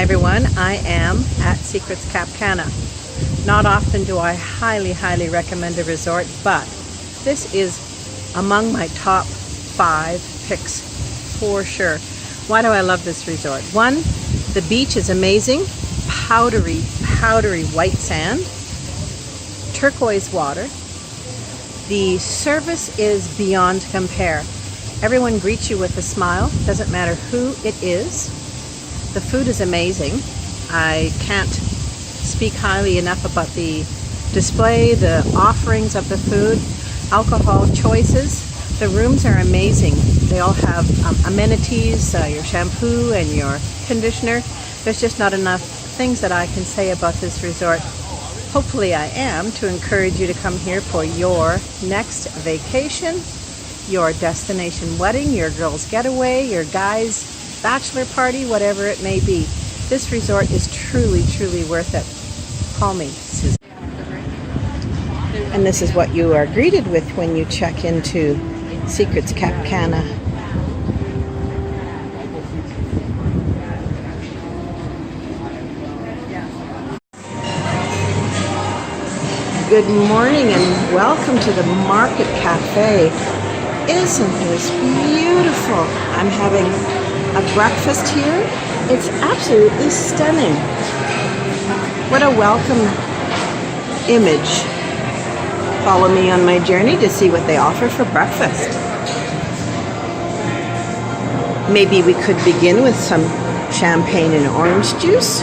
Hi everyone, I am at Secrets Cap Cana. Not often do I highly recommend a resort, but this is among my top 5 picks for sure. Why do I love this resort? One, the beach is amazing, powdery white sand, turquoise water. The service is beyond compare. Everyone greets you with a smile, doesn't matter who it is. The food is amazing. I can't speak highly enough about the display, the offerings of the food, alcohol choices. The rooms are amazing. They all have amenities, your shampoo and your conditioner. There's just not enough things that I can say about this resort. Hopefully I am to encourage you to come here for your next vacation, your destination wedding, your girls' getaway, your guys' bachelor party, whatever it may be. This resort is truly worth it. Call me, Susan. And this is what you are greeted with when you check into Secrets Cap Cana. Good morning and welcome to the Market Cafe. Isn't this beautiful? I'm having a breakfast here. It's absolutely stunning. What a welcome image. Follow me on my journey to see what they offer for breakfast. Maybe we could begin with some champagne and orange juice,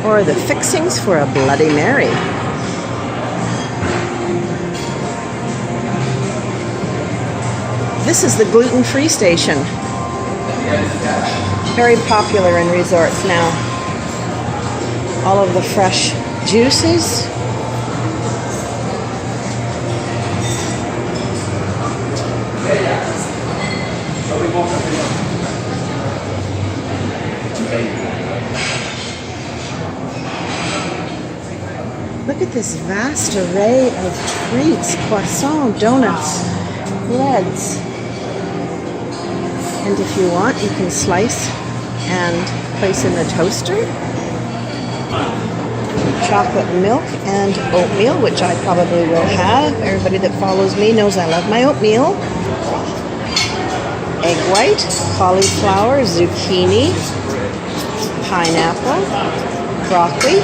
or the fixings for a Bloody Mary. This is the gluten-free station. Very popular in resorts now. All of the fresh juices. Look at this vast array of treats, croissants, donuts, breads. And if you want, you can slice and place in the toaster. Chocolate milk and oatmeal, which I probably will have. Everybody that follows me knows I love my oatmeal. Egg white, cauliflower, zucchini, pineapple, broccoli,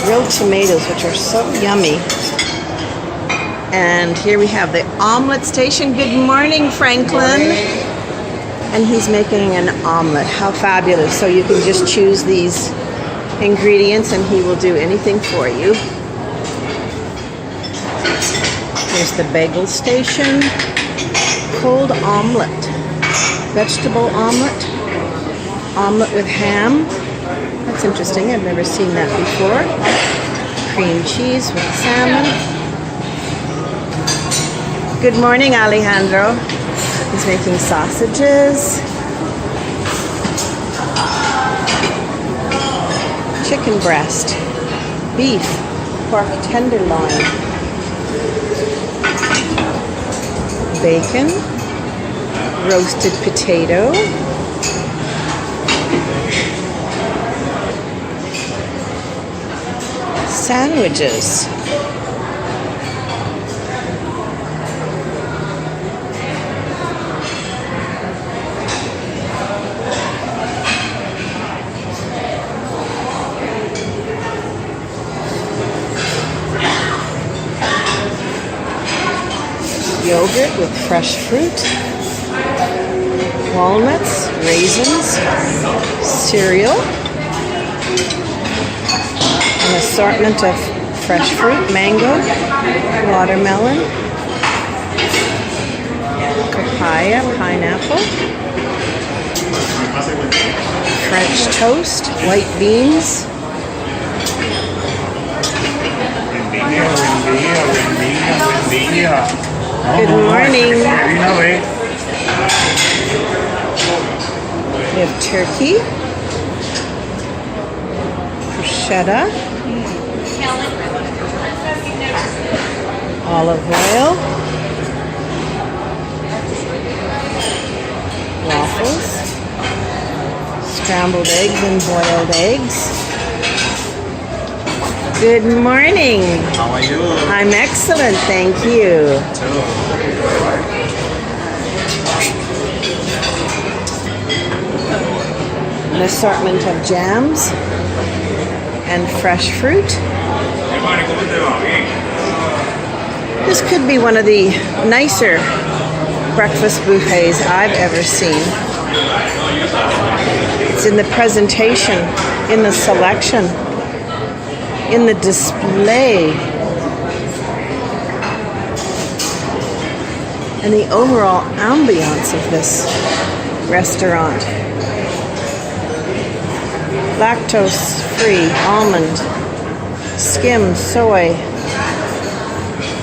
grilled tomatoes, which are so yummy. And here we have the Omelet Station. Good morning, Franklin. And he's making an omelet. How fabulous. So you can just choose these ingredients and he will do anything for you. Here's the bagel station. Cold omelet. Vegetable omelet. Omelet with ham. That's interesting. I've never seen that before. Cream cheese with salmon. Good morning, Alejandro. He's making sausages, chicken breast, beef, pork tenderloin, bacon, roasted potato, sandwiches, yogurt with fresh fruit, walnuts, raisins, cereal, an assortment of fresh fruit, mango, watermelon, papaya, pineapple, French toast, white beans, good morning. We have turkey, bruschetta, olive oil, waffles, scrambled eggs and boiled eggs. Good morning. How are you? I'm excellent, thank you. An assortment of jams and fresh fruit. This could be one of the nicer breakfast buffets I've ever seen. It's in the presentation, in the selection, in the display, and the overall ambiance of this restaurant. Lactose-free, almond, skim, soy.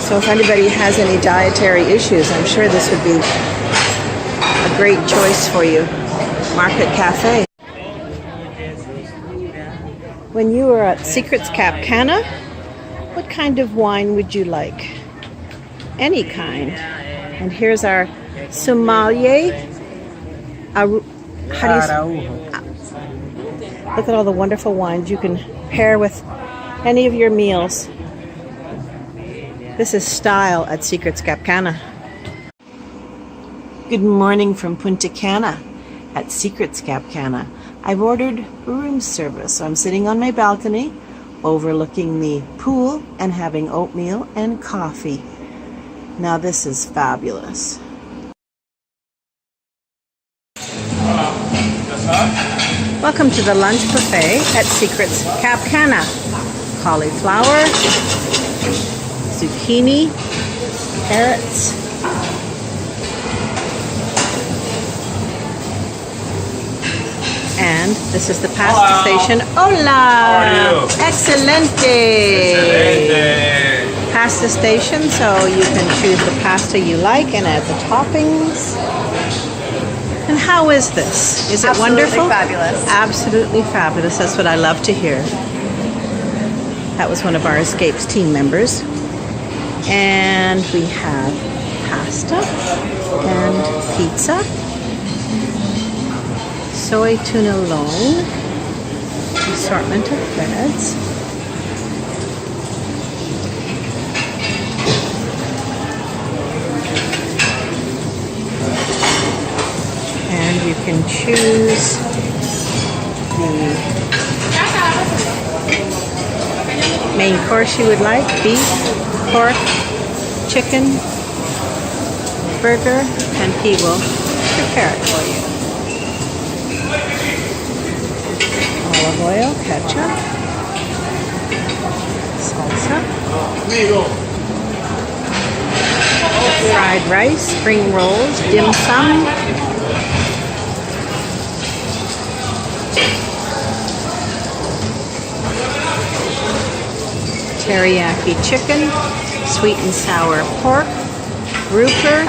So if anybody has any dietary issues, I'm sure this would be a great choice for you. Market Cafe. When you were at Secrets Cap Cana, what kind of wine would you like? Any kind. And here's our sommelier. How do you look at all the wonderful wines you can pair with any of your meals. This is style at Secrets Cap Cana. Good morning from Punta Cana at Secrets Cap Cana. I've ordered room service, so I'm sitting on my balcony overlooking the pool and having oatmeal and coffee. Now this is fabulous. Welcome to the lunch buffet at Secrets Cap Cana. Cauliflower, zucchini, carrots, and this is the pasta station. Hola! Excelente! Pasta station, so you can choose the pasta you like and add the toppings. And how is this? Is it wonderful? Fabulous. Absolutely fabulous. That's what I love to hear. That was one of our Escapes team members. And we have pasta and pizza, soy tuna long, assortment of breads, and you can choose the main course you would like: beef, pork, chicken, burger, and he will prepare it for you. Olive oil, ketchup, salsa, fried rice, spring rolls, dim sum, teriyaki chicken, sweet and sour pork, grouper,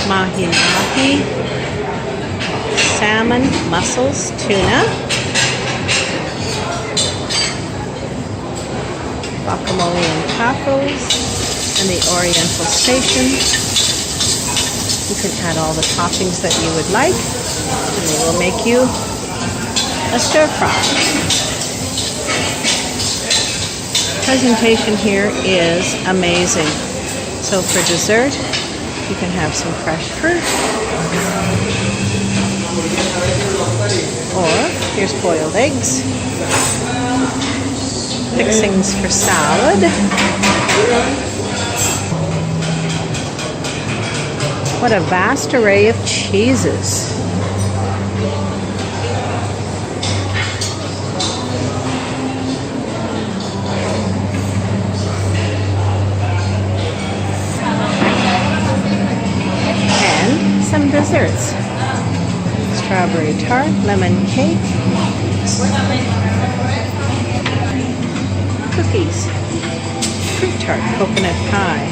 mahi-mahi, salmon, mussels, tuna, guacamole and tacos, and the Oriental Station. You can add all the toppings that you would like, and they will make you a stir fry. Presentation here is amazing. So for dessert, you can have some fresh fruit, or here's boiled eggs, fixings for salad, what a vast array of cheeses. Some desserts: strawberry tart, lemon cake, cookies, fruit tart, coconut pie.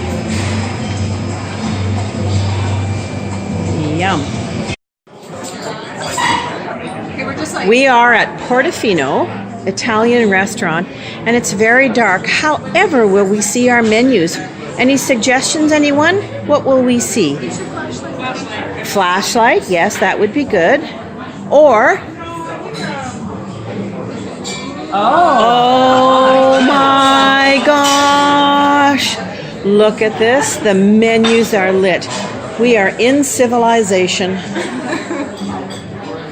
Yum. We are at Portofino Italian restaurant, and it's very dark. However, will we see our menus? Any suggestions, anyone? What will we see? Flashlight, yes, that would be good. Or, oh my gosh! Look at this. The menus are lit. We are in civilization.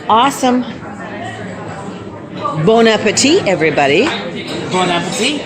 Awesome. Bon appetit, everybody. Bon appetit.